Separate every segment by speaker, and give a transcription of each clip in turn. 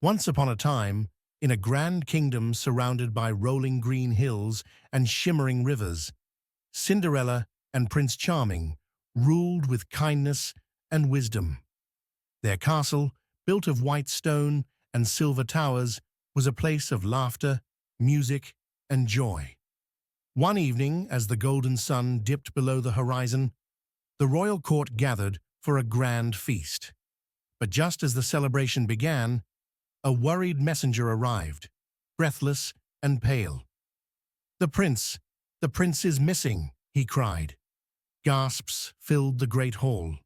Speaker 1: Once upon a time, in a grand kingdom surrounded by rolling green hills and shimmering rivers, Cinderella and Prince Charming ruled with kindness and wisdom. Their castle, built of white stone and silver towers, was a place of laughter, music, and joy. One evening, as the golden sun dipped below the horizon, the royal court gathered for a grand feast. But just as the celebration began, a worried messenger arrived, breathless and pale. "The prince, the prince is missing," he cried. Gasps filled the great hall.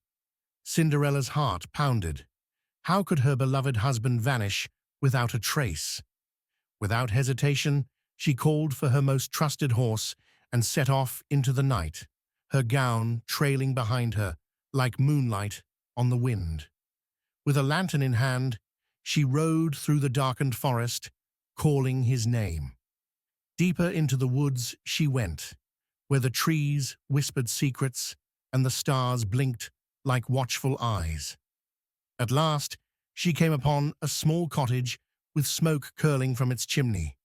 Speaker 1: Cinderella's heart pounded. How could her beloved husband vanish without a trace? Without hesitation, she called for her most trusted horse and set off into the night, her gown trailing behind her like moonlight on the wind. With a lantern in hand, she rode through the darkened forest, calling his name. Deeper into the woods she went, where the trees whispered secrets and the stars blinked like watchful eyes. At last, she came upon a small cottage with smoke curling from its chimney.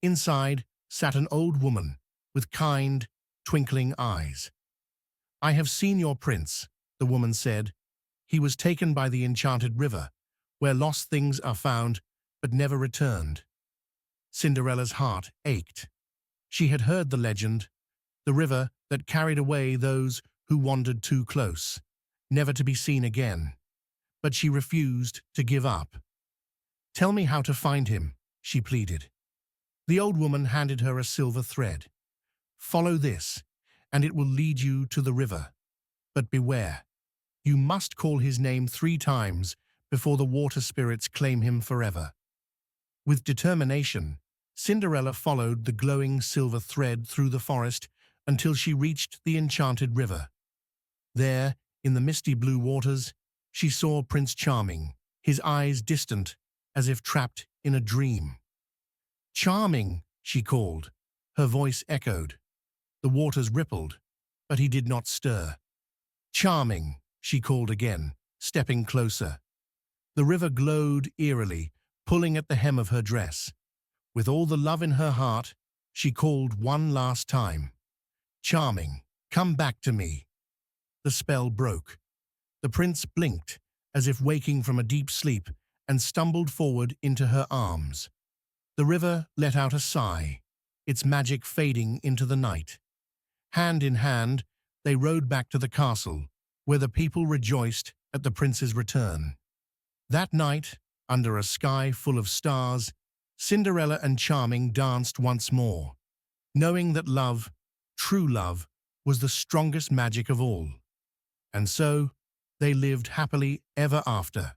Speaker 1: Inside sat an old woman with kind, twinkling eyes. "I have seen your prince," the woman said. "He was taken by the enchanted river, where lost things are found but never returned." Cinderella's heart ached. She had heard the legend, the river that carried away those who wandered too close, never to be seen again. But she refused to give up. "Tell me how to find him," she pleaded. The old woman handed her a silver thread. "Follow this, and it will lead you to the river. But beware, you must call his name 3 times before the water spirits claim him forever." With determination, Cinderella followed the glowing silver thread through the forest until she reached the enchanted river. There, in the misty blue waters, she saw Prince Charming, his eyes distant, as if trapped in a dream. "Charming," she called. Her voice echoed. The waters rippled, but he did not stir. "Charming," she called again, stepping closer. The river glowed eerily, pulling at the hem of her dress. With all the love in her heart, she called one last time. "Charming, come back to me." The spell broke. The prince blinked, as if waking from a deep sleep, and stumbled forward into her arms. The river let out a sigh, its magic fading into the night. Hand in hand, they rode back to the castle, where the people rejoiced at the prince's return. That night, under a sky full of stars, Cinderella and Charming danced once more, knowing that love, true love, was the strongest magic of all. And so, they lived happily ever after.